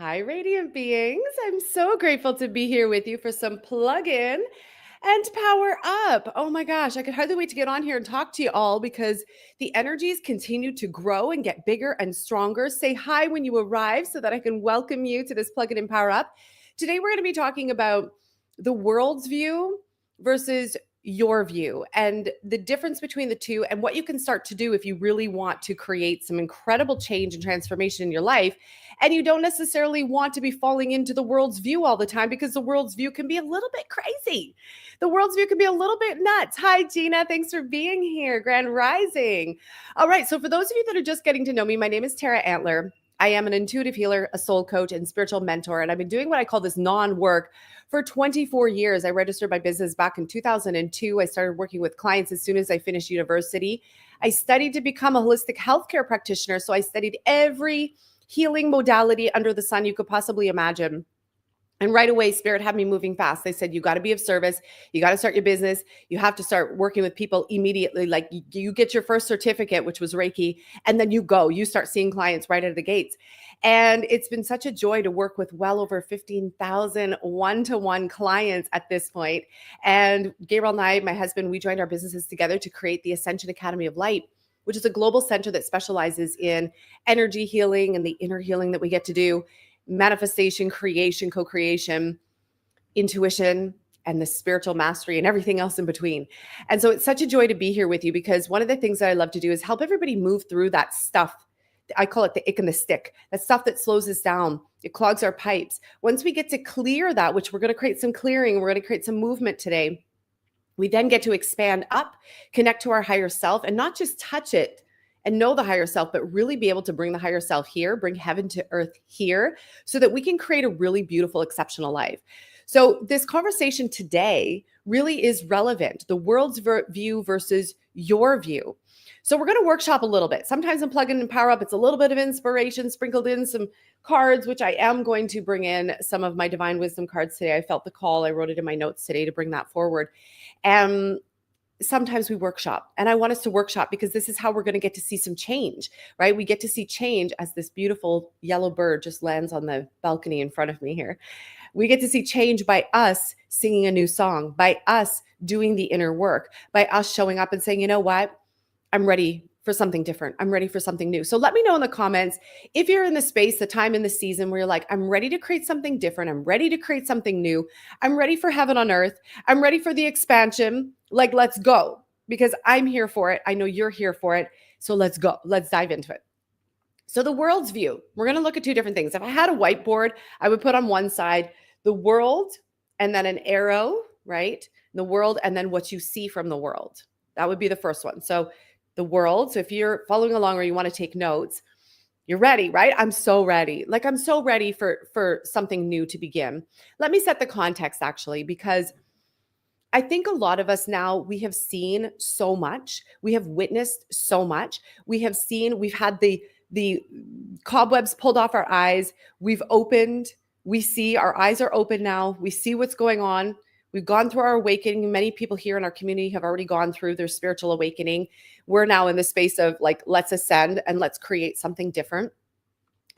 Hi, radiant beings. I'm so grateful to be here with you for some plug in and power up. Oh my gosh, I could hardly wait to get on here and talk to you all because the energies continue to grow and get bigger and stronger. Say hi when you arrive so that I can welcome you to this plug in and power up. Today, we're going to be talking about the world's view versus your view and the difference between the two and what you can start to do if you really want to create some incredible change and transformation in your life. And you don't necessarily want to be falling into the world's view all the time because the world's view can be a little bit crazy. The world's view can be a little bit nuts. Hi, Gina. Thanks for being here. Grand Rising. All right. So, for those of you that are just getting to know me, my name is Antler. I am an intuitive healer, a soul coach, and spiritual mentor. And I've been doing what I call this non-work for 24 years. I registered my business back in 2002. I started working with clients as soon as I finished university. I studied to become a holistic healthcare practitioner. So I studied every healing modality under the sun you could possibly imagine. And right away, Spirit had me moving fast. They said, you got to be of service. You got to start your business. You have to start working with people immediately. Like you get your first certificate, which was Reiki, and then you start seeing clients right out of the gates. And it's been such a joy to work with well over 15,000 one-to-one clients at this point. And Gabriel and I, my husband, we joined our businesses together to create the Ascension Academy of Light, which is a global center that specializes in energy healing and the inner healing that we get to do, manifestation, creation, co-creation, intuition, and the spiritual mastery and everything else in between. And so it's such a joy to be here with you because one of the things that I love to do is help everybody move through that stuff. I call it the ick and the stick, that stuff that slows us down. It clogs our pipes. Once we get to clear that, which we're going to create some clearing, we're going to create some movement today, we then get to expand up, connect to our higher self, and not just touch it and know the higher self, but really be able to bring the higher self here, bring heaven to earth here, so that we can create a really beautiful, exceptional life. So this conversation today really is relevant, the world's view versus your view. So we're going to workshop a little bit. Sometimes in Plug In and Power Up, it's a little bit of inspiration sprinkled in, some cards, which I am going to bring in some of my divine wisdom cards today. I felt the call. I wrote it in my notes today to bring that forward. And sometimes we workshop, and I want us to workshop because this is how we're going to get to see some change, right? We get to see change as this beautiful yellow bird just lands on the balcony in front of me here. We get to see change by us singing a new song, by us doing the inner work, by us showing up and saying, you know what? I'm ready for something different. I'm ready for something new. So let me know in the comments if you're in the space, the time in the season where you're like, I'm ready to create something different. I'm ready to create something new. I'm ready for heaven on earth. I'm ready for the expansion. Like, let's go, because I'm here for it. I know you're here for it. So let's go. Let's dive into it. So the world's view, we're going to look at two different things. If I had a whiteboard, I would put on one side the world and then an arrow, right? The world and then what you see from the world. That would be the first one. So the world. So if you're following along or you want to take notes, you're ready, right? I'm so ready. Like I'm so ready for something new to begin. Let me set the context actually, because I think a lot of us now, we have seen so much. We have witnessed so much. We've had the cobwebs pulled off our eyes. We've opened. We see our eyes are open now. We see what's going on. We've gone through our awakening. Many people here in our community have already gone through their spiritual awakening. We're now in the space of like, let's ascend and let's create something different.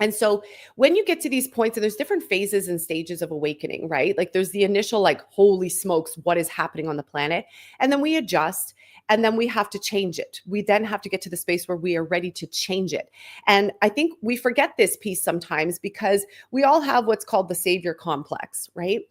And so when you get to these points, and there's different phases and stages of awakening, right? Like there's the initial, like, holy smokes, what is happening on the planet? And then we adjust. And then we have to change it. We then have to get to the space where we are ready to change it. And I think we forget this piece sometimes because we all have what's called the savior complex, right?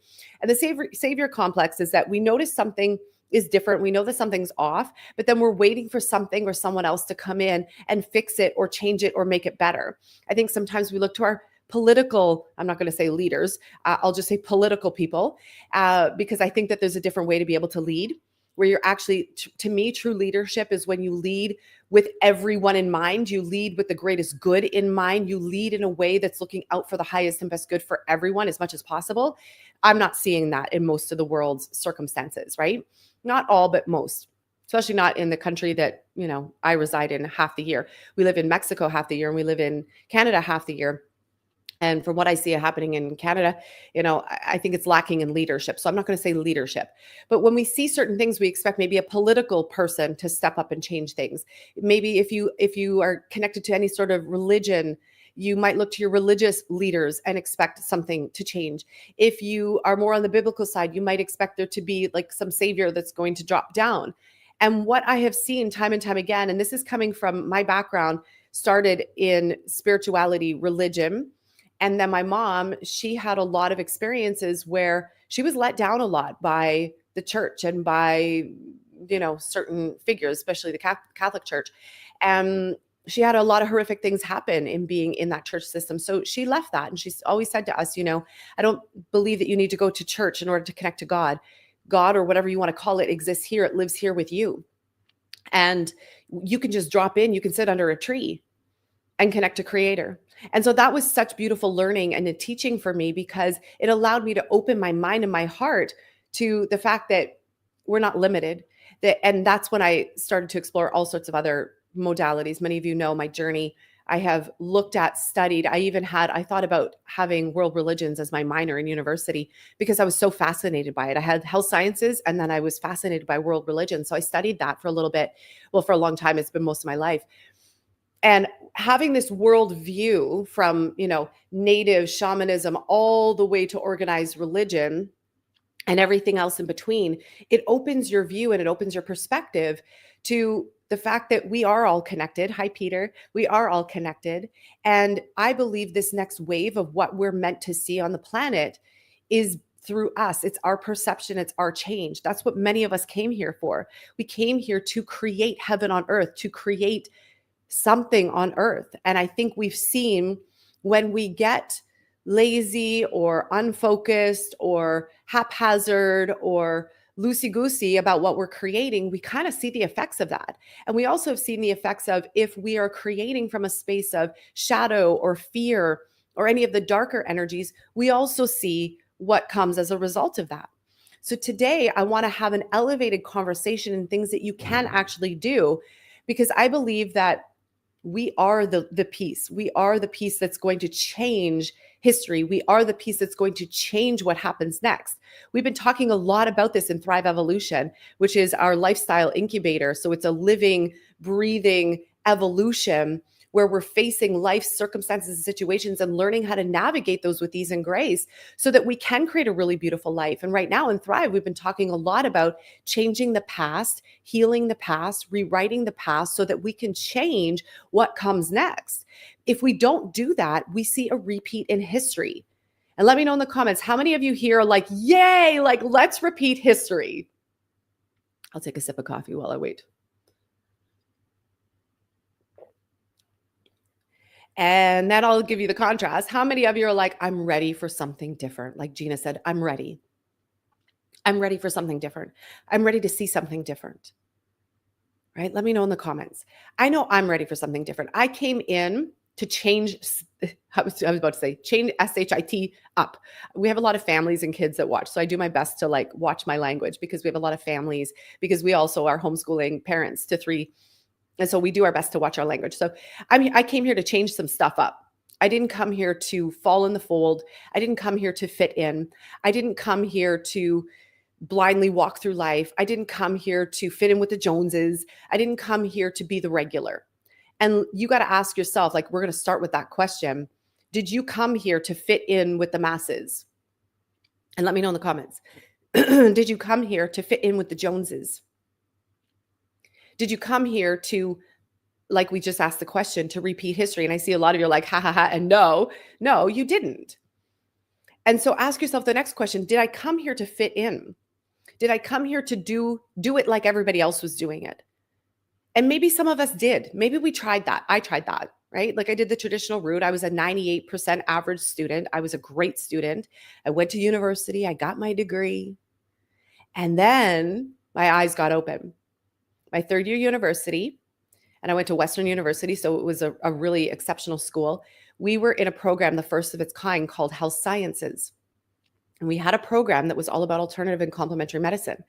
And the savior complex is that we notice something is different. We know that something's off, but then we're waiting for something or someone else to come in and fix it or change it or make it better. I think sometimes we look to our political, I'm not going to say leaders, I'll just say political people, because I think that there's a different way to be able to lead, where you're actually, to me, true leadership is when you lead with everyone in mind. You lead with the greatest good in mind. You lead in a way that's looking out for the highest and best good for everyone as much as possible. I'm not seeing that in most of the world's circumstances, right? Not all, but most, especially not in the country that, I reside in half the year. We live in Mexico half the year, and we live in Canada half the year. And from what I see happening in Canada, I think it's lacking in leadership. So I'm not going to say leadership, but when we see certain things, we expect maybe a political person to step up and change things. Maybe if you are connected to any sort of religion, You might look to your religious leaders and expect something to change. If you are more on the biblical side, you might expect there to be like some savior that's going to drop down. And what I have seen time and time again, and this is coming from my background, started in spirituality, religion. And then my mom, she had a lot of experiences where she was let down a lot by the church and by, certain figures, especially the Catholic Church. And she had a lot of horrific things happen in being in that church system. So she left that. And she's always said to us, I don't believe that you need to go to church in order to connect to God. God, or whatever you want to call it, exists here. It lives here with you. And you can just drop in, you can sit under a tree and connect to Creator. And so that was such beautiful learning and a teaching for me, because it allowed me to open my mind and my heart to the fact that we're not limited. And that's when I started to explore all sorts of other modalities. Many of you know my journey. I have looked at, studied. I thought about having world religions as my minor in university because I was so fascinated by it. I had health sciences and then I was fascinated by world religion. So I studied that for a little bit. Well, for a long time, it's been most of my life. And having this world view from, native shamanism all the way to organized religion and everything else in between, it opens your view and it opens your perspective to the fact that we are all connected. Hi, Peter. We are all connected. And I believe this next wave of what we're meant to see on the planet is through us. It's our perception. It's our change. That's what many of us came here for. We came here to create heaven on earth, to create something on earth. And I think we've seen when we get lazy or unfocused or haphazard or loosey-goosey about what we're creating, we kind of see the effects of that. And we also have seen the effects of if we are creating from a space of shadow or fear or any of the darker energies, we also see what comes as a result of that. So today I want to have an elevated conversation and things that you can actually do, because I believe that we are the piece. We are the piece that's going to change history. We are the piece that's going to change what happens next. We've been talking a lot about this in Thrive Evolution, which is our lifestyle incubator. So it's a living, breathing evolution where we're facing life circumstances and situations and learning how to navigate those with ease and grace so that we can create a really beautiful life. And right now in Thrive, we've been talking a lot about changing the past, healing the past, rewriting the past so that we can change what comes next. If we don't do that, we see a repeat in history. And let me know in the comments, how many of you here are like, yay, like let's repeat history? I'll take a sip of coffee while I wait. And then I'll give you the contrast. How many of you are like, I'm ready for something different? Like Gina said, I'm ready. I'm ready for something different. I'm ready to see something different. Right? Let me know in the comments. I know I'm ready for something different. I came in to change, I was about to say, change SHIT up. We have a lot of families and kids that watch. So I do my best to like watch my language because we have a lot of families, because we also are homeschooling parents to 3. And so we do our best to watch our language. So I came here to change some stuff up. I didn't come here to fall in the fold. I didn't come here to fit in. I didn't come here to blindly walk through life. I didn't come here to fit in with the Joneses. I didn't come here to be the regular. And you got to ask yourself, like, we're going to start with that question. Did you come here to fit in with the masses? And let me know in the comments. Did you come here to fit in with the Joneses? Did you come here to, like we just asked the question, to repeat history? And I see a lot of you are like, ha, ha, ha, and no, you didn't. And so ask yourself the next question. Did I come here to fit in? Did I come here to do it like everybody else was doing it? And maybe some of us did. Maybe we tried that. I tried that, right? Like I did the traditional route. I was a 98% average student. I was a great student. I went to university. I got my degree. And then my eyes got open. My third year university, and I went to Western University, so it was a really exceptional school. We were in a program, the first of its kind, called Health Sciences. And we had a program that was all about alternative and complementary medicine.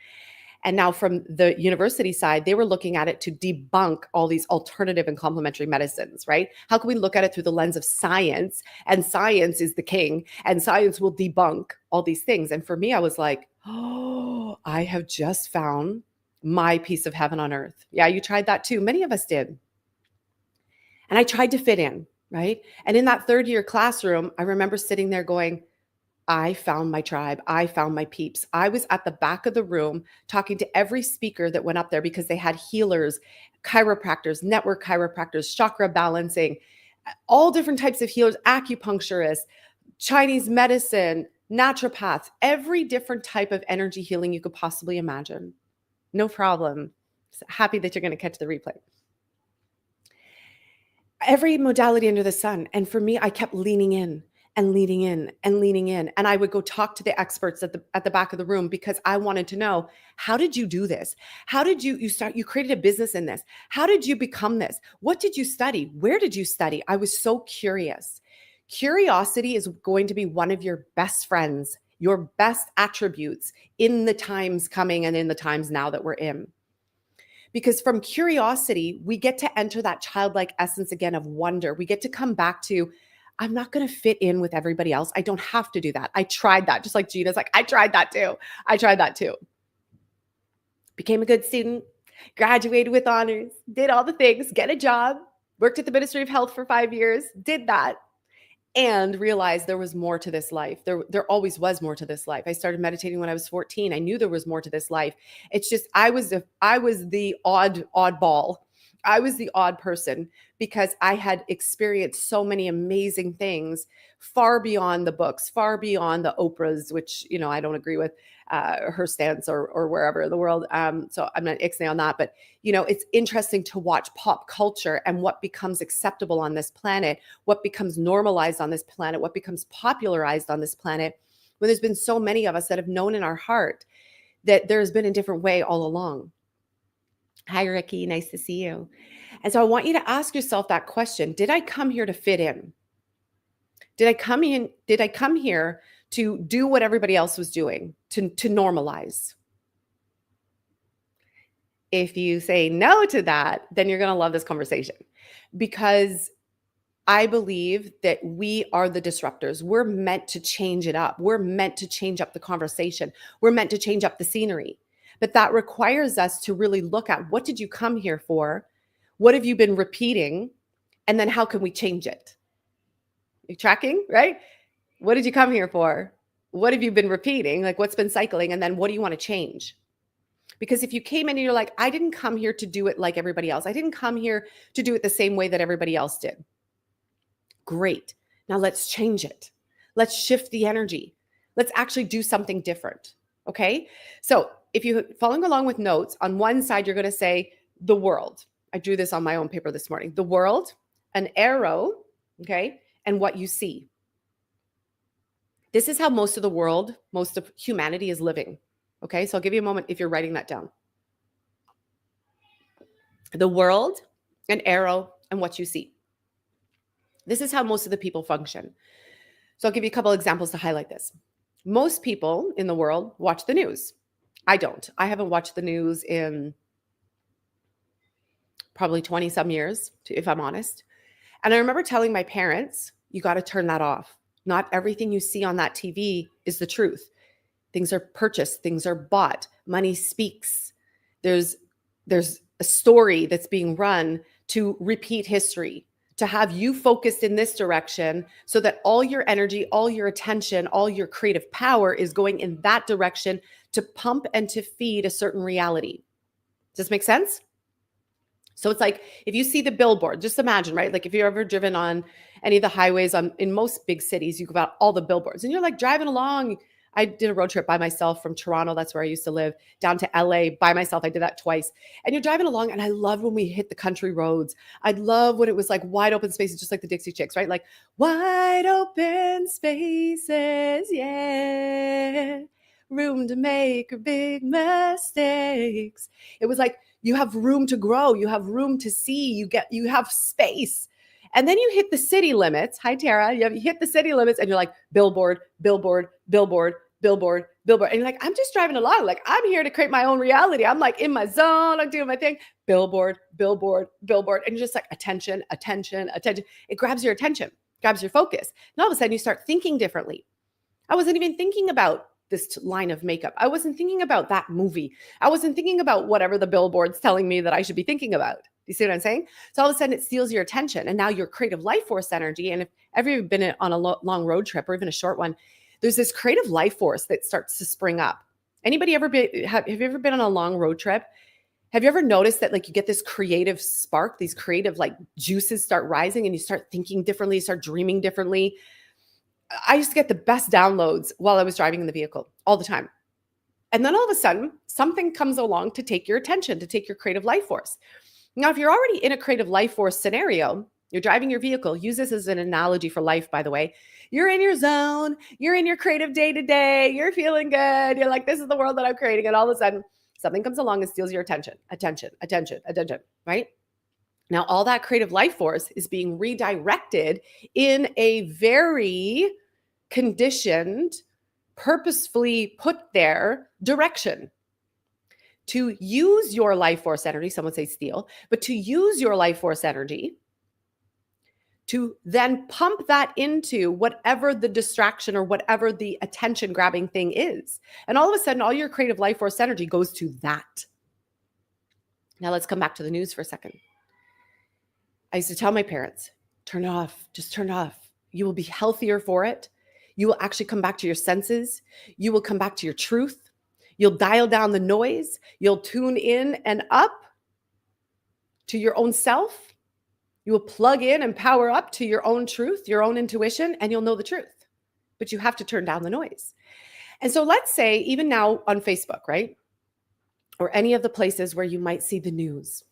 And now from the university side, they were looking at it to debunk all these alternative and complementary medicines, right? How can we look at it through the lens of science? And science is the king, and science will debunk all these things. And for me, I was like, oh, I have just found my piece of heaven on earth. Yeah, you tried that too. Many of us did. And I tried to fit in, right? And in that third year classroom, I remember sitting there going, I found my tribe. I found my peeps. I was at the back of the room talking to every speaker that went up there because they had healers, chiropractors, network chiropractors, chakra balancing, all different types of healers, acupuncturists, Chinese medicine, naturopaths, every different type of energy healing you could possibly imagine. No problem. Happy that you're going to catch the replay. Every modality under the sun. And for me, I kept leaning in and leaning in and leaning in. And I would go talk to the experts at the back of the room because I wanted to know, how did you do this? How did you created a business in this? How did you become this? What did you study? Where did you study? I was so curious. Curiosity is going to be one of your best friends, your best attributes in the times coming and in the times now that we're in. Because from curiosity, we get to enter that childlike essence again of wonder. We get to come back to, I'm not going to fit in with everybody else. I don't have to do that. I tried that. Just like Gina's like, I tried that too. I tried that too. Became a good student, graduated with honors, did all the things, get a job, worked at the Ministry of Health for 5 years, did that, and realized there was more to this life. There always was more to this life. I started meditating when I was 14. I knew there was more to this life. It's just I was the oddball. I was the odd person because I had experienced so many amazing things far beyond the books, far beyond the Oprahs, which, I don't agree with her stance or wherever in the world. So I'm not ixnay on that, but it's interesting to watch pop culture and what becomes acceptable on this planet, what becomes normalized on this planet, what becomes popularized on this planet, when there's been so many of us that have known in our heart that there's been a different way all along. Hi, Ricky. Nice to see you. And so I want you to ask yourself that question. Did I come here to fit in? Did I come here to do what everybody else was doing, to normalize? If you say no to that, then you're going to love this conversation, because I believe that we are the disruptors. We're meant to change it up. We're meant to change up the conversation. We're meant to change up the scenery. But that requires us to really look at, what did you come here for? What have you been repeating? And then how can we change it? You're tracking, right? What did you come here for? What have you been repeating? Like, what's been cycling? And then what do you want to change? Because if you came in and you're like, I didn't come here to do it like everybody else. I didn't come here to do it the same way that everybody else did. Great. Now let's change it. Let's shift the energy. Let's actually do something different. Okay. So if you're following along with notes, on one side, you're going to say the world. I drew this on my own paper this morning. The world, an arrow, okay, and what you see. This is how most of the world, most of humanity is living. Okay, so I'll give you a moment if you're writing that down. The world, an arrow, and what you see. This is how most of the people function. So I'll give you a couple examples to highlight this. Most people in the world watch the news. I don't. I haven't watched the news in probably 20 some years, if I'm honest. And I remember telling my parents, you got to turn that off. Not everything you see on that TV is the truth. Things are purchased, things are bought, money speaks. There's a story that's being run to repeat history, to have you focused in this direction so that all your energy, all your attention, all your creative power is going in that direction to pump and to feed a certain reality. Does this make sense? So it's like, if you see the billboard, just imagine, right? Like if you've ever driven on any of the highways in most big cities, you go out all the billboards and you're like driving along. I did a road trip by myself from Toronto, that's where I used to live, down to LA by myself. I did that twice. And you're driving along, and I love when we hit the country roads. I love when it was like wide open spaces, just like the Dixie Chicks, right? Like wide open spaces, yeah. Room to make big mistakes. It was like, you have room to grow. You have room to see. You have space. And then you hit the city limits. Hi, Tara. You hit the city limits and you're like, billboard, billboard, billboard, billboard, billboard. And you're like, I'm just driving along. Like, I'm here to create my own reality. I'm like in my zone. I'm doing my thing. Billboard, billboard, billboard. And you're just like, attention, attention, attention. It grabs your attention, grabs your focus. And all of a sudden you start thinking differently. I wasn't even thinking about this line of makeup. I wasn't thinking about that movie. I wasn't thinking about whatever the billboard's telling me that I should be thinking about. you see what I'm saying? So all of a sudden it steals your attention, and now your creative life force energy. And if ever you've been on a long road trip or even a short one, there's this creative life force that starts to spring up. Anybody ever been, have you ever been on a long road trip? Have you ever noticed that like you get this creative spark, these creative like juices start rising and you start thinking differently, you start dreaming differently? I used to get the best downloads while I was driving in the vehicle all the time. And then all of a sudden, something comes along to take your attention, to take your creative life force. Now, if you're already in a creative life force scenario, you're driving your vehicle, use this as an analogy for life, by the way. You're in your zone, you're in your creative day to day, you're feeling good, you're like, this is the world that I'm creating. And all of a sudden, something comes along and steals your attention, right? Now, all that creative life force is being redirected in a very conditioned, purposefully put there direction to use your life force energy. Some would say steal, but to use your life force energy to then pump that into whatever the distraction or whatever the attention grabbing thing is. And all of a sudden, all your creative life force energy goes to that. Now let's come back to the news for a second. I used to tell my parents, turn it off, just turn it off. You will be healthier for it. You will actually come back to your senses. You will come back to your truth. You'll dial down the noise. You'll tune in and up to your own self. You will plug in and power up to your own truth, your own intuition, and you'll know the truth. But you have to turn down the noise. And so let's say even now on Facebook, right? Or any of the places where you might see the news.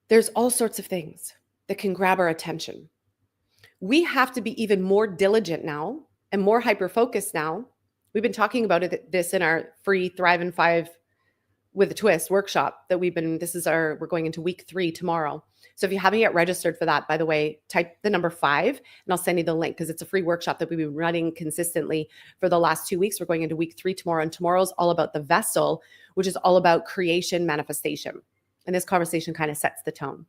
There's all sorts of things that can grab our attention. We have to be even more diligent now and more hyper-focused now. We've been talking about this in our free Thrive in 5 with a Twist workshop that we're going into week 3 tomorrow. So if you haven't yet registered for that, by the way, type the number 5 and I'll send you the link because it's a free workshop that we've been running consistently for the last 2 weeks. We're going into week 3 tomorrow, and tomorrow's all about the vessel, which is all about creation manifestation. And this conversation kind of sets the tone.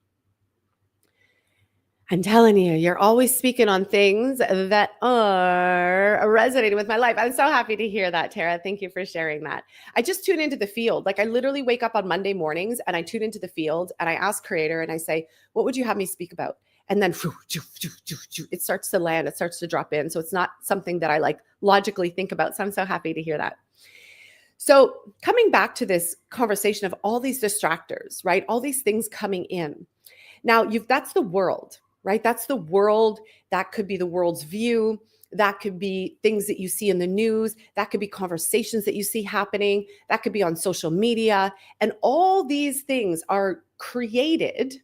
I'm telling you, you're always speaking on things that are resonating with my life. I'm so happy to hear that, Tara. Thank you for sharing that. I just tune into the field. Like I literally wake up on Monday mornings and I tune into the field and I ask Creator and I say, what would you have me speak about? And then it starts to land, it starts to drop in. So it's not something that I like logically think about. So I'm so happy to hear that. So coming back to this conversation of all these distractors, right? All these things coming in. Now that's the world. Right? That's the world. That could be the world's view. That could be things that you see in the news. That could be conversations that you see happening. That could be on social media. And all these things are created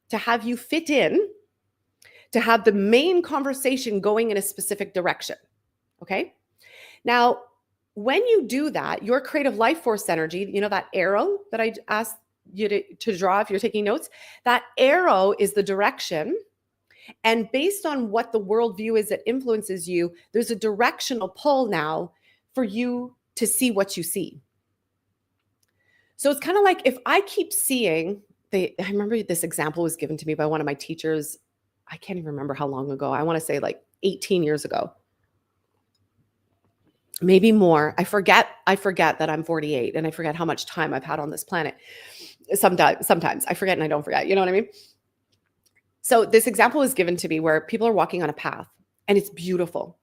to have you fit in, to have the main conversation going in a specific direction. Okay? Now, when you do that, your creative life force energy, you know, that arrow that I asked you to draw if you're taking notes, that arrow is the direction. And based on what the worldview is that influences you, there's a directional pull now for you to see what you see. So it's kind of like if I keep seeing, I remember this example was given to me by one of my teachers. I can't even remember how long ago. I want to say like 18 years ago. Maybe more. I forget that I'm 48 and I forget how much time I've had on this planet. Sometimes I forget and I don't forget. You know what I mean? So this example was given to me where people are walking on a path and it's beautiful.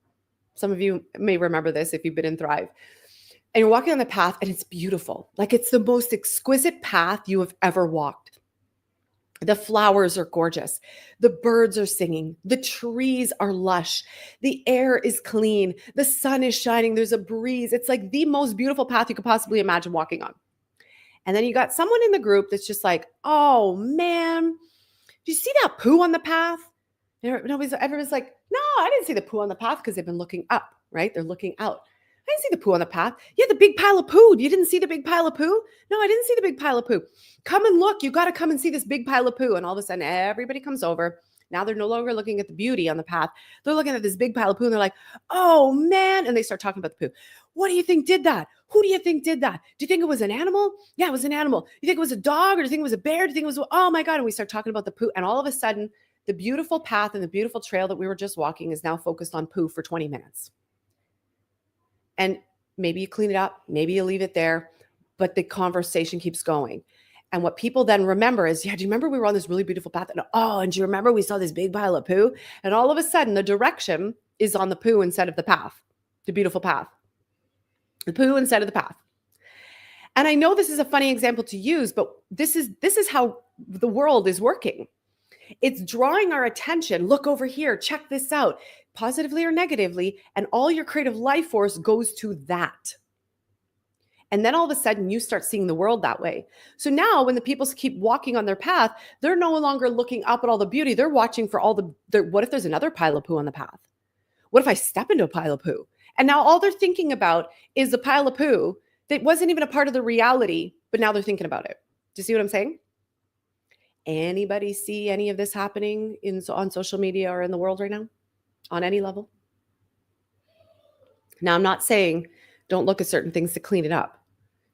Some of you may remember this if you've been in Thrive. And you're walking on the path and it's beautiful. Like it's the most exquisite path you have ever walked. The flowers are gorgeous. The birds are singing. The trees are lush. The air is clean. The sun is shining. There's a breeze. It's like the most beautiful path you could possibly imagine walking on. And then you got someone in the group that's just like, oh man, do you see that poo on the path? Everyone's like, no, I didn't see the poo on the path because they've been looking up, right? They're looking out. I didn't see the poo on the path. Yeah, the big pile of poo. You didn't see the big pile of poo? No, I didn't see the big pile of poo. Come and look. You got to come and see this big pile of poo. And all of a sudden, everybody comes over. Now they're no longer looking at the beauty on the path. They're looking at this big pile of poo and they're like, oh man. And they start talking about the poo. What do you think did that? Who do you think did that? Do you think it was an animal? Yeah, it was an animal. You think it was a dog or do you think it was a bear? Do you think it was, oh my God. And we start talking about the poo. And all of a sudden, the beautiful path and the beautiful trail that we were just walking is now focused on poo for 20 minutes. And maybe you clean it up, maybe you leave it there, but the conversation keeps going. And what people then remember is, yeah, do you remember we were on this really beautiful path? And oh, and do you remember we saw this big pile of poo? And all of a sudden, the direction is on the poo instead of the path, the beautiful path. The poo instead of the path. And I know this is a funny example to use, but this is how the world is working. It's drawing our attention. Look over here, check this out, positively or negatively, and all your creative life force goes to that. And then all of a sudden you start seeing the world that way. So now when the people keep walking on their path, they're no longer looking up at all the beauty. They're watching for all what if there's another pile of poo on the path? What if I step into a pile of poo? And now all they're thinking about is a pile of poo that wasn't even a part of the reality, but now they're thinking about it. Do you see what I'm saying? Anybody see any of this happening on social media or in the world right now on any level? Now, I'm not saying don't look at certain things to clean it up.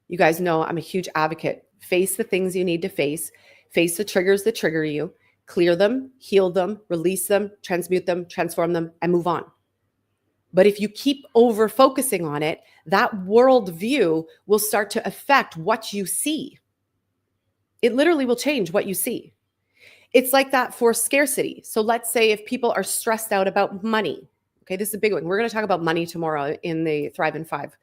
You guys know I'm a huge advocate. Face the things you need to face the triggers that trigger you, clear them, heal them, release them, transmute them, transform them, and move on. But if you keep over focusing on it, that worldview will start to affect what you see. It literally will change what you see. It's like that for scarcity. So let's say if people are stressed out about money. Okay, this is a big one. We're going to talk about money tomorrow in the Thrive in 5.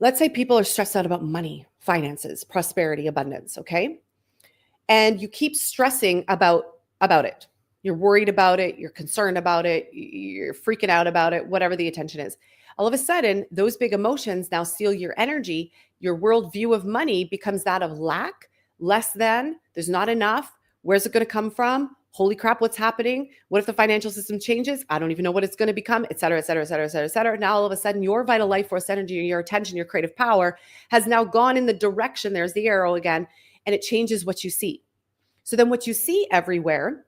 Let's say people are stressed out about money, finances, prosperity, abundance, okay? And you keep stressing about it. You're worried about it, you're concerned about it, you're freaking out about it, whatever the attention is. All of a sudden, those big emotions now steal your energy. Your worldview of money becomes that of lack, less than, there's not enough. Where's it going to come from? Holy crap, what's happening? What if the financial system changes? I don't even know what it's going to become, et cetera, et cetera, et cetera, et cetera, et cetera. Now, all of a sudden, your vital life force energy, your attention, your creative power has now gone in the direction, there's the arrow again, and it changes what you see. So then what you see everywhere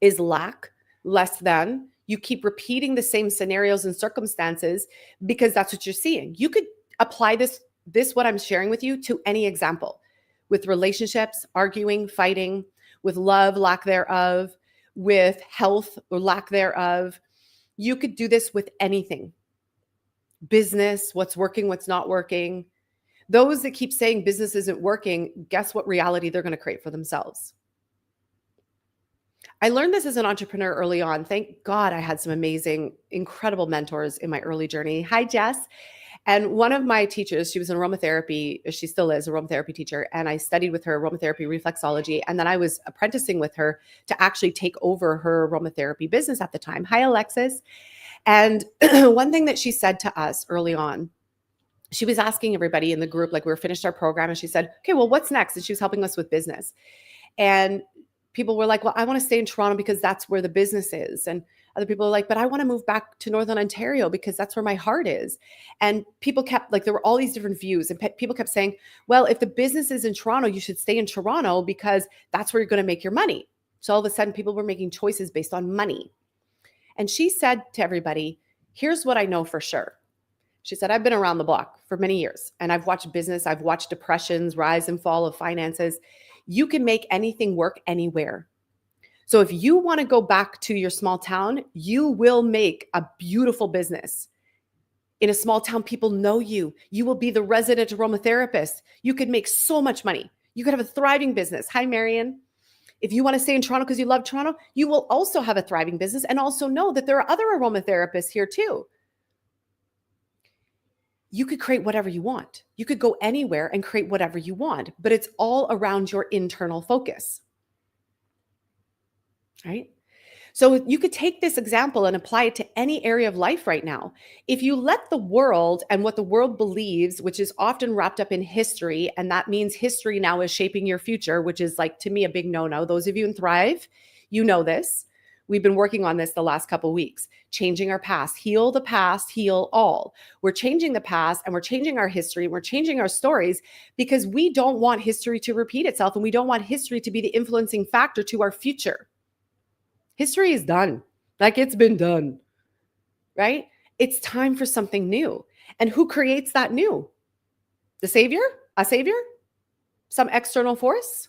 is lack, less than. You keep repeating the same scenarios and circumstances because that's what you're seeing. You could apply this what I'm sharing with you to any example, with relationships, arguing, fighting, with love, lack thereof, with health or lack thereof. You could do this with anything. Business, what's working, what's not working. Those that keep saying business isn't working, guess what reality they're going to create for themselves? I learned this as an entrepreneur early on. Thank God I had some amazing, incredible mentors in my early journey. Hi, Jess. And one of my teachers, she was an aromatherapy, she still is aromatherapy teacher. And I studied with her aromatherapy reflexology. And then I was apprenticing with her to actually take over her aromatherapy business at the time. Hi, Alexis. And one thing that she said to us early on, she was asking everybody in the group, like we were finished our program, and she said, okay, well, what's next? And she was helping us with business. And people were like, well, I want to stay in Toronto because that's where the business is. And other people are like, but I want to move back to Northern Ontario because that's where my heart is. And people kept, like, there were all these different views. And people kept saying, well, if the business is in Toronto, you should stay in Toronto because that's where you're going to make your money. So all of a sudden, people were making choices based on money. And she said to everybody, here's what I know for sure. She said, I've been around the block for many years and I've watched business. I've watched depressions, rise and fall of finances. You can make anything work anywhere. So if you want to go back to your small town, you will make a beautiful business. In a small town, people know you. You will be the resident aromatherapist. You could make so much money. You could have a thriving business. Hi, Marion. If you want to stay in Toronto because you love Toronto, you will also have a thriving business and also know that there are other aromatherapists here too. You could create whatever you want. You could go anywhere and create whatever you want, but it's all around your internal focus. Right? So you could take this example and apply it to any area of life right now. If you let the world and what the world believes, which is often wrapped up in history, and that means history now is shaping your future, which is, like, to me, a big no-no. Those of you in Thrive, you know this. We've been working on this the last couple of weeks, changing our past, heal the past, heal all. We're changing the past and we're changing our history. And we're changing our stories because we don't want history to repeat itself. And we don't want history to be the influencing factor to our future. History is done. Like, it's been done, right? It's time for something new. And who creates that new? The savior? A savior? Some external force?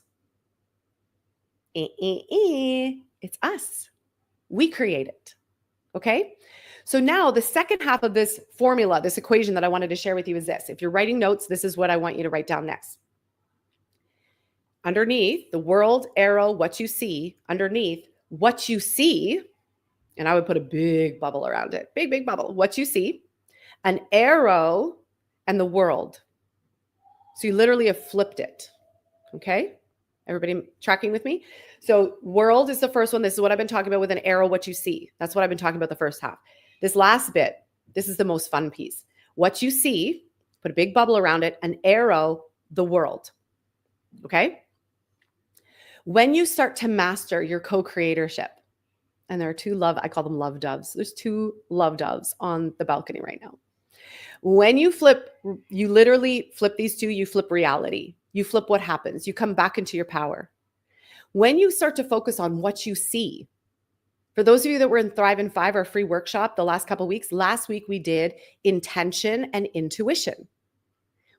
It's us. We create it. Okay? So now the second half of this formula, this equation that I wanted to share with you is this. If you're writing notes, this is what I want you to write down next. underneath the world, arrow, what you see, underneath what you see, and I would put a big bubble around it, big, big bubble, what you see, an arrow, and the world. So you literally have flipped it. Okay. Everybody tracking with me? So world is the first one. This is what I've been talking about with an arrow, what you see. That's what I've been talking about the first half. This last bit, this is the most fun piece. What you see, put a big bubble around it, an arrow, the world. Okay. When you start to master your co-creatorship, and there are two I call them love doves. There's two love doves on the balcony right now. When you flip, you literally flip these two, you flip reality. You flip what happens. You come back into your power. When you start to focus on what you see, for those of you that were in Thrive in 5, our free workshop the last couple of weeks, last week we did intention and intuition.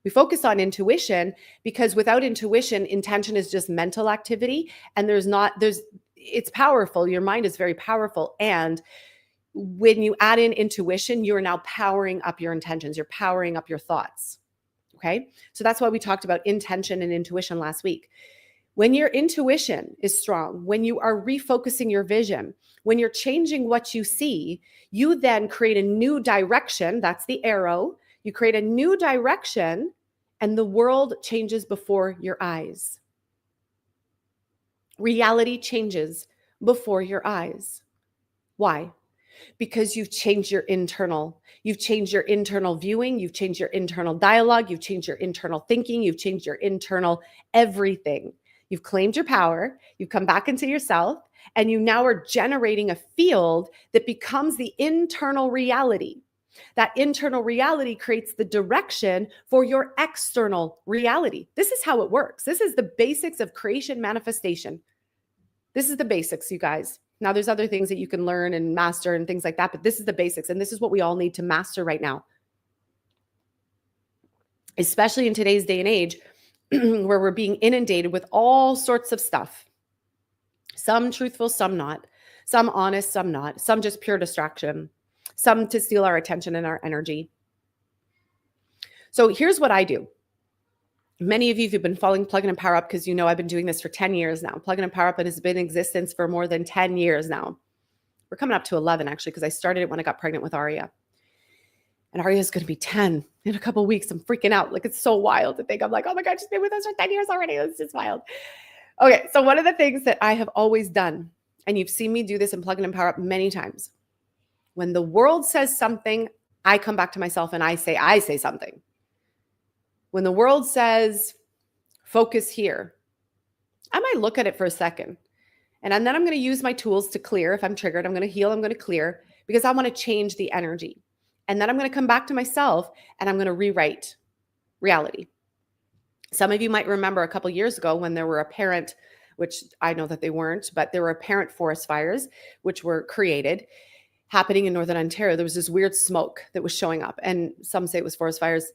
We focus on intuition because without intuition, intention is just mental activity, and it's powerful. Your mind is very powerful. And when you add in intuition, you're now powering up your intentions. You're powering up your thoughts. Okay. So that's why we talked about intention and intuition last week. When your intuition is strong, when you are refocusing your vision, when you're changing what you see, you then create a new direction. That's the arrow. You create a new direction and the world changes before your eyes. Reality changes before your eyes. Why? Because you've changed your internal viewing, you've changed your internal dialogue, you've changed your internal thinking, you've changed your internal everything. You've claimed your power, you've come back into yourself, and you now are generating a field that becomes the internal reality. That internal reality creates the direction for your external reality. This is how it works. This is the basics of creation manifestation. This is the basics, you guys. Now, there's other things that you can learn and master and things like that, but this is the basics. And this is what we all need to master right now, especially in today's day and age where we're being inundated with all sorts of stuff. Some truthful, some not. Some honest, some not. Some just pure distraction. Some to steal our attention and our energy. So here's what I do. Many of you have been following Plug In and Power Up because you know I've been doing this for 10 years now. Plug In and Power Up has been in existence for more than 10 years now. We're coming up to 11 actually, because I started it when I got pregnant with Aria. And Aria is going to be 10 in a couple of weeks. I'm freaking out. Like, it's so wild to think. I'm like, oh my God, she's been with us for 10 years already. It's just wild. Okay, so one of the things that I have always done, and you've seen me do this in Plug In and Power Up many times, when the world says something, I come back to myself and I say something. When the world says, focus here, I might look at it for a second. And then I'm going to use my tools to clear. If I'm triggered, I'm going to heal, I'm going to clear, because I want to change the energy. And then I'm going to come back to myself and I'm going to rewrite reality. Some of you might remember a couple of years ago when there were apparent, which I know that they weren't, but there were apparent forest fires, which were created, happening in Northern Ontario. There was this weird smoke that was showing up. And some say it was forest fires.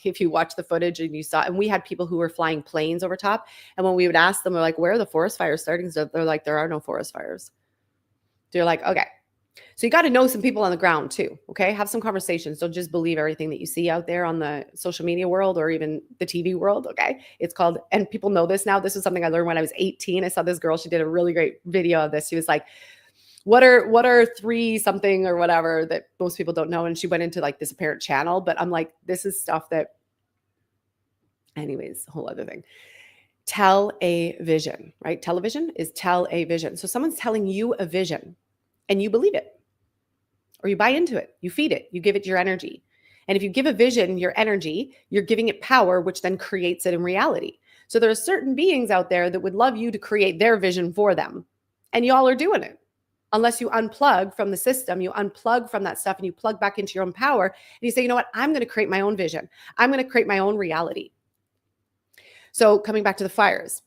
If you watch the footage and you saw, and we had people who were flying planes over top. And when we would ask them, they're like, where are the forest fires starting? So they're like, there are no forest fires. So you're like, okay. So you got to know some people on the ground too. Okay. Have some conversations. Don't just believe everything that you see out there on the social media world or even the TV world. Okay. It's called, and people know this now. This is something I learned when I was 18. I saw this girl, she did a really great video of this. She was like, what are 3 something or whatever that most people don't know? And she went into like this apparent channel, but I'm like, this is stuff that, anyways, whole other thing. Tell a vision, right? Television is tell a vision. So someone's telling you a vision and you believe it or you buy into it, you feed it, you give it your energy. And if you give a vision your energy, you're giving it power, which then creates it in reality. So there are certain beings out there that would love you to create their vision for them. And y'all are doing it. Unless you unplug from the system, you unplug from that stuff and you plug back into your own power and you say, you know what, I'm going to create my own vision. I'm going to create my own reality. So coming back to the fires,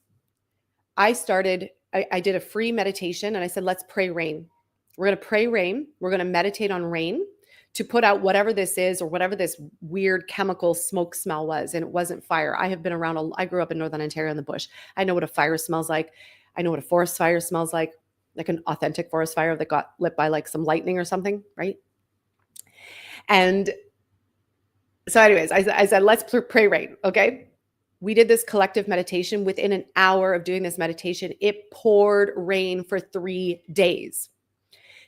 I did a free meditation and I said, let's pray rain. We're going to pray rain. We're going to meditate on rain to put out whatever this is or whatever this weird chemical smoke smell was. And it wasn't fire. I have been around, I grew up in Northern Ontario in the bush. I know what a fire smells like. I know what a forest fire smells like an authentic forest fire that got lit by like some lightning or something, right? And so anyways, I said, let's pray rain, okay? We did this collective meditation. Within an hour of doing this meditation, it poured rain for 3 days.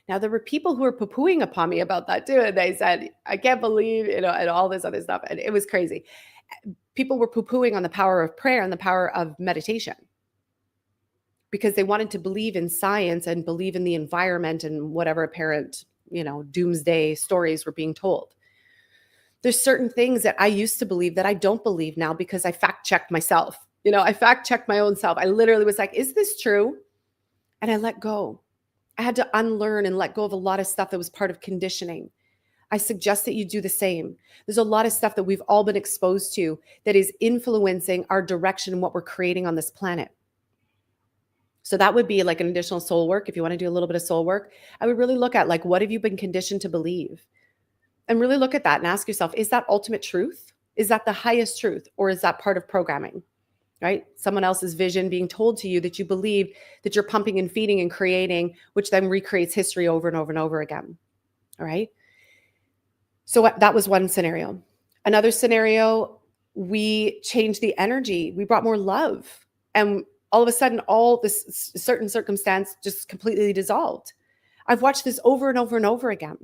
Now, there were people who were poo-pooing upon me about that too. And they said, I can't believe, and all this other stuff. And it was crazy. People were poo-pooing on the power of prayer and the power of meditation because they wanted to believe in science and believe in the environment and whatever apparent, doomsday stories were being told. There's certain things that I used to believe that I don't believe now because I fact-checked myself. I fact-checked my own self. I literally was like, is this true? And I let go. I had to unlearn and let go of a lot of stuff that was part of conditioning. I suggest that you do the same. There's a lot of stuff that we've all been exposed to that is influencing our direction and what we're creating on this planet. So that would be like an additional soul work. If you want to do a little bit of soul work, I would really look at like, what have you been conditioned to believe? And really look at that and ask yourself, is that ultimate truth? Is that the highest truth? Or is that part of programming, right? Someone else's vision being told to you that you believe that you're pumping and feeding and creating, which then recreates history over and over and over again. All right. So that was one scenario. Another scenario, we changed the energy. We brought more love. And all of a sudden, all this certain circumstance just completely dissolved. I've watched this over and over and over again.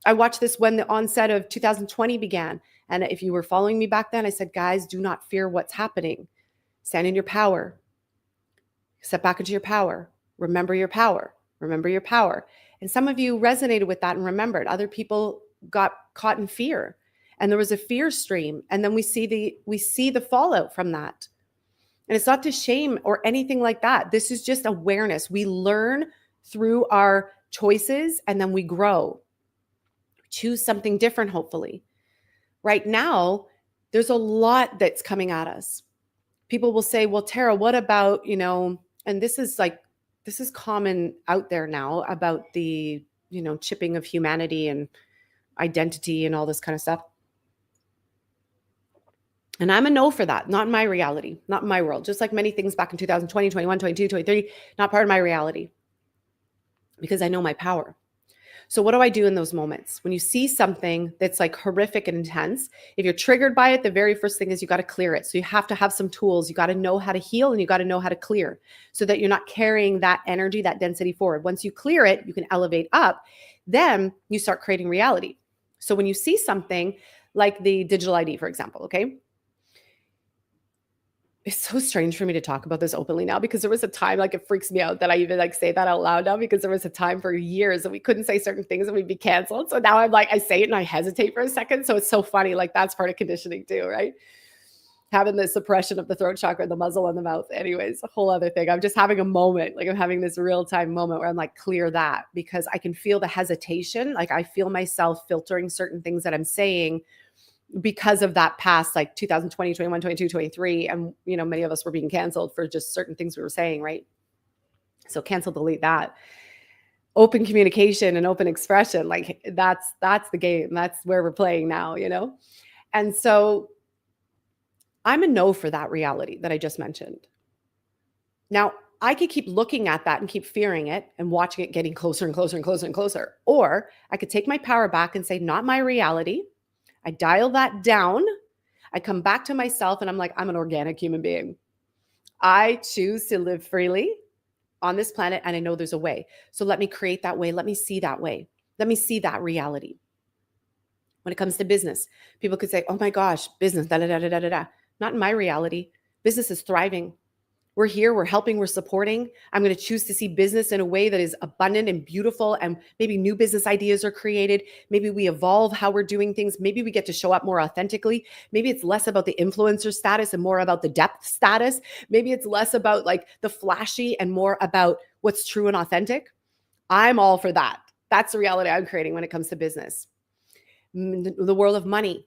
I watched this when the onset of 2020 began. And if you were following me back then, I said, guys, do not fear what's happening. Stand in your power. Step back into your power. Remember your power. Remember your power. And some of you resonated with that and remembered. Other people got caught in fear. And there was a fear stream. And then we see the fallout from that. And it's not to shame or anything like that. This is just awareness. We learn through our choices and then we grow. Choose something different, hopefully. Right now, there's a lot that's coming at us. People will say, well, Tara, what about, and this is common out there now about the, chipping of humanity and identity and all this kind of stuff. And I'm a no for that. Not in my reality, not in my world. Just like many things back in 2020, 21, 22, 23, not part of my reality because I know my power. So what do I do in those moments? When you see something that's like horrific and intense, if you're triggered by it, the very first thing is you got to clear it. So you have to have some tools. You got to know how to heal and you got to know how to clear so that you're not carrying that energy, that density forward. Once you clear it, you can elevate up. Then you start creating reality. So when you see something like the digital ID, for example, okay? It's so strange for me to talk about this openly now because there was a time, like it freaks me out that I even like say that out loud now because there was a time for years that we couldn't say certain things and we'd be canceled. So now I'm like, I say it and I hesitate for a second. So it's so funny. Like that's part of conditioning too, right? Having the suppression of the throat chakra, the muzzle on the mouth. Anyways, a whole other thing. I'm just having a moment, like I'm having this real time moment where I'm like, clear that because I can feel the hesitation. Like I feel myself filtering certain things that I'm saying because of that past like 2020, 21, 22, 23. And, many of us were being canceled for just certain things we were saying, right? So cancel, delete that. Open communication and open expression. Like that's the game. That's where we're playing now, And so I'm a no for that reality that I just mentioned. Now, I could keep looking at that and keep fearing it and watching it getting closer and closer and closer and closer. Or I could take my power back and say, not my reality. I dial that down. I come back to myself and I'm like, I'm an organic human being. I choose to live freely on this planet and I know there's a way. So let me create that way. Let me see that way. Let me see that reality. When it comes to business, people could say, oh my gosh, business, da da da da da da. Not in my reality. Business is thriving. We're here, we're helping, we're supporting. I'm going to choose to see business in a way that is abundant and beautiful, and maybe new business ideas are created. Maybe we evolve how we're doing things. Maybe we get to show up more authentically. Maybe it's less about the influencer status and more about the depth status. Maybe it's less about like the flashy and more about what's true and authentic. I'm all for that. That's the reality I'm creating when it comes to business. The world of money.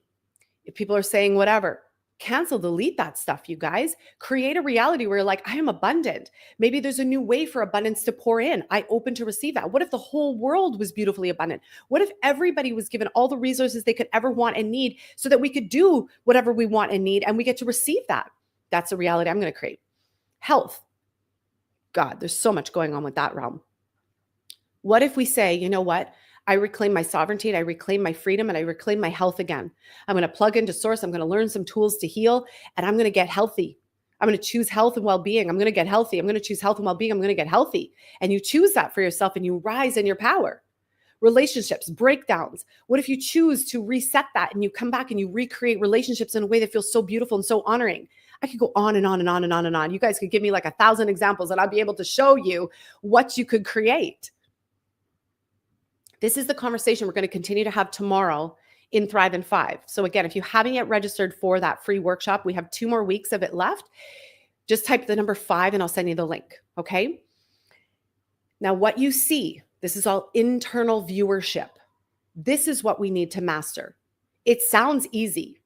If people are saying whatever, cancel, delete that stuff, you guys. Create a reality where you're like, I am abundant. Maybe there's a new way for abundance to pour in. I open to receive that. What if the whole world was beautifully abundant? What if everybody was given all the resources they could ever want and need so that we could do whatever we want and need and we get to receive that? That's the reality I'm going to create. Health. God, there's so much going on with that realm. What if we say, you know what? I reclaim my sovereignty and I reclaim my freedom and I reclaim my health again. I'm going to plug into source. I'm going to learn some tools to heal and I'm going to get healthy. I'm going to choose health and well-being. I'm going to get healthy. I'm going to choose health and well-being. I'm going to get healthy. And you choose that for yourself and you rise in your power. Relationships, breakdowns. What if you choose to reset that and you come back and you recreate relationships in a way that feels so beautiful and so honoring? I could go on and on and on and on and on. You guys could give me like 1,000 examples and I'd be able to show you what you could create. This is the conversation we're going to continue to have tomorrow in Thrive in 5. So again, if you haven't yet registered for that free workshop, we have 2 more weeks of it left. Just type the number 5 and I'll send you the link. Okay. Now what you see, this is all internal viewership. This is what we need to master. It sounds easy.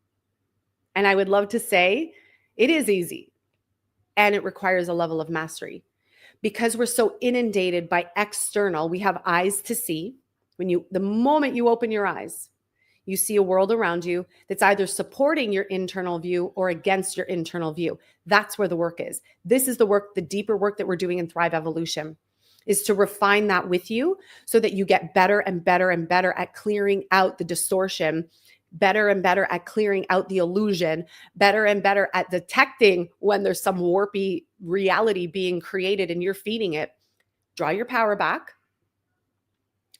And I would love to say it is easy. And it requires a level of mastery. Because we're so inundated by external, we have eyes to see. The moment you open your eyes, you see a world around you that's either supporting your internal view or against your internal view. That's where the work is. This is the work, the deeper work that we're doing in Thrive Evolution, is to refine that with you so that you get better and better and better at clearing out the distortion, better and better at clearing out the illusion, better and better at detecting when there's some warpy reality being created and you're feeding it. Draw your power back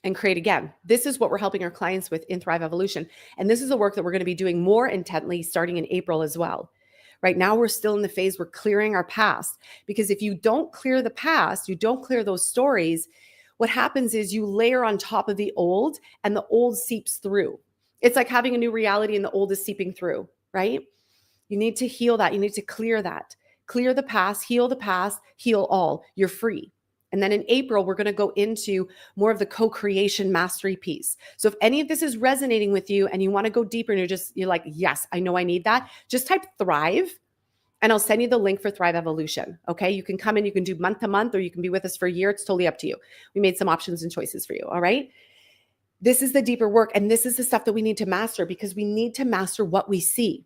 and create again. This is what we're helping our clients with in Thrive Evolution. And this is the work that we're going to be doing more intently starting in April as well. Right now, we're still in the phase we're clearing our past, because if you don't clear the past, you don't clear those stories, what happens is you layer on top of the old and the old seeps through. It's like having a new reality and the old is seeping through, right? You need to heal that. You need to clear that. Clear the past, heal all. You're free. And then in April, we're going to go into more of the co-creation mastery piece. So if any of this is resonating with you and you want to go deeper and you're like, yes, I know I need that, just type Thrive and I'll send you the link for Thrive Evolution. Okay. You can come in, you can do month to month, or you can be with us for a year. It's totally up to you. We made some options and choices for you. All right. This is the deeper work. And this is the stuff that we need to master, because we need to master what we see.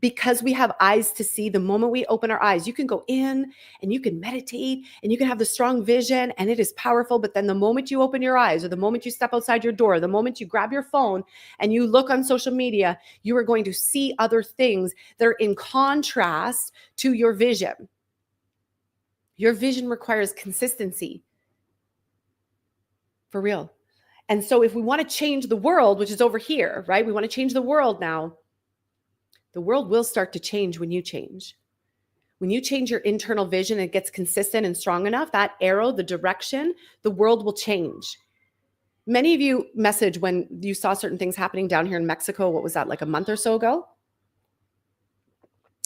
Because we have eyes to see, the moment we open our eyes, you can go in and you can meditate and you can have the strong vision and it is powerful. But then the moment you open your eyes, or the moment you step outside your door, the moment you grab your phone and you look on social media, you are going to see other things that are in contrast to your vision. Your vision requires consistency. For real. And so if we want to change the world, which is over here, right? We want to change the world now. The world will start to change when you change. When you change your internal vision and it gets consistent and strong enough, that arrow, the direction, the world will change. Many of you messaged when you saw certain things happening down here in Mexico. What was that, like a month or so ago?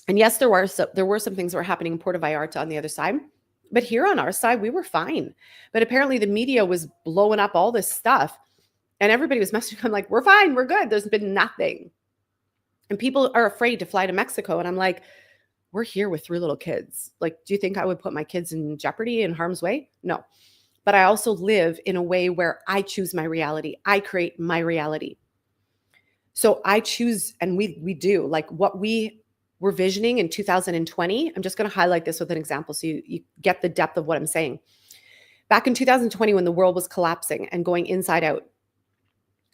And yes, there were some things that were happening in Puerto Vallarta on the other side. But here on our side, we were fine. But apparently the media was blowing up all this stuff. And everybody was messaging. I'm like, we're fine. We're good. There's been nothing. And people are afraid to fly to Mexico. And I'm like, we're here with 3 little kids. Like, do you think I would put my kids in jeopardy, in harm's way? No. But I also live in a way where I choose my reality. I create my reality. So I choose, and we do, like what we were visioning in 2020. I'm just going to highlight this with an example so you get the depth of what I'm saying. Back in 2020, when the world was collapsing and going inside out,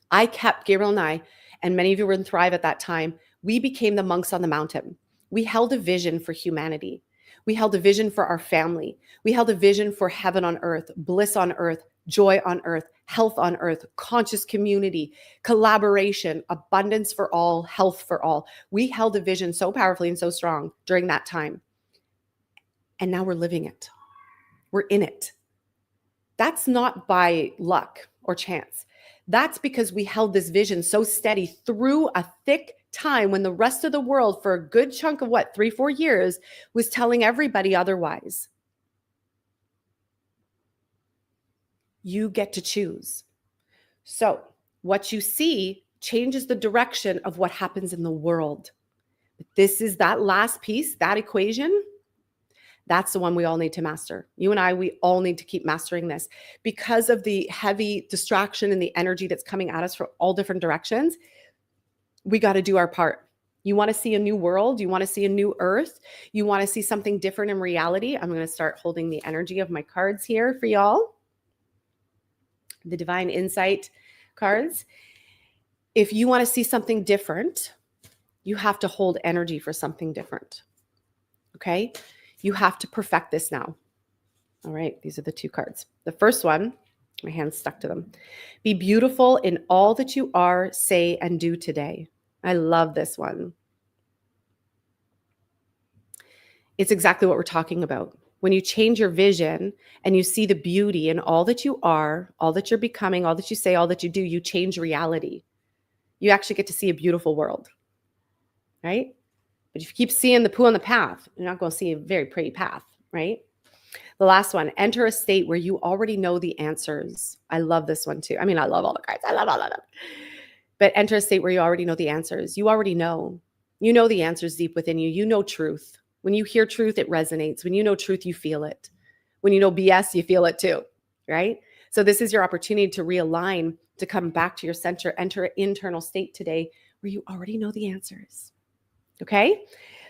I kept, Gabriel and I, and many of you were in Thrive at that time, we became the monks on the mountain. We held a vision for humanity. We held a vision for our family. We held a vision for heaven on earth, bliss on earth, joy on earth, health on earth, conscious community, collaboration, abundance for all, health for all. We held a vision so powerfully and so strong during that time. And now we're living it. We're in it. That's not by luck or chance. That's because we held this vision so steady through a thick time when the rest of the world, for a good chunk of 3-4 years, was telling everybody otherwise. You get to choose. So what you see changes the direction of what happens in the world. But this is that last piece, that equation. That's the one we all need to master. You and I, we all need to keep mastering this because of the heavy distraction and the energy that's coming at us from all different directions. We got to do our part. You want to see a new world? You want to see a new earth? You want to see something different in reality? I'm going to start holding the energy of my cards here for y'all. The divine insight cards. If you want to see something different, you have to hold energy for something different. Okay? You have to perfect this now. All right, these are the two cards. The first one, my hand's stuck to them. Be beautiful in all that you are, say, and do today. I love this one. It's exactly what we're talking about. When you change your vision and you see the beauty in all that you are, all that you're becoming, all that you say, all that you do, you change reality. You actually get to see a beautiful world, right? But if you keep seeing the poo on the path, you're not going to see a very pretty path, right? The last one, enter a state where you already know the answers. I love this one too. I mean, I love all the cards. I love all of them. But enter a state where you already know the answers. You already know. You know the answers deep within you. You know truth. When you hear truth, it resonates. When you know truth, you feel it. When you know BS, you feel it too, right? So this is your opportunity to realign, to come back to your center, enter an internal state today where you already know the answers. Okay?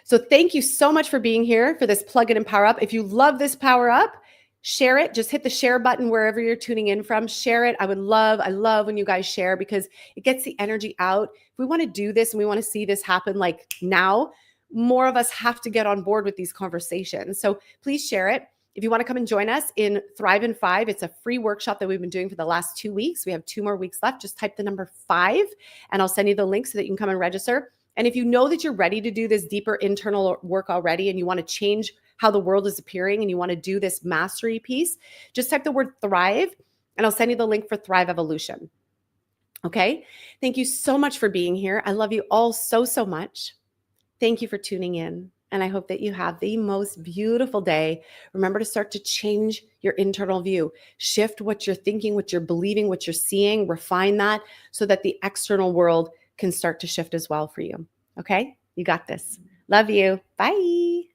So thank you so much for being here for this plug in and power up. If you love this power up, share it. Just hit the share button wherever you're tuning in from. Share it. I love when you guys share because it gets the energy out. If we want to do this and we want to see this happen like now, more of us have to get on board with these conversations. So please share it. If you want to come and join us in Thrive in 5, it's a free workshop that we've been doing for the last 2 weeks. We have 2 more weeks left. Just type the number 5 and I'll send you the link so that you can come and register. And if you know that you're ready to do this deeper internal work already and you want to change how the world is appearing and you want to do this mastery piece, just type the word Thrive and I'll send you the link for Thrive Evolution. Okay? Thank you so much for being here. I love you all so, so much. Thank you for tuning in. And I hope that you have the most beautiful day. Remember to start to change your internal view. Shift what you're thinking, what you're believing, what you're seeing. Refine that so that the external world can start to shift as well for you. Okay? You got this. Love you. Bye.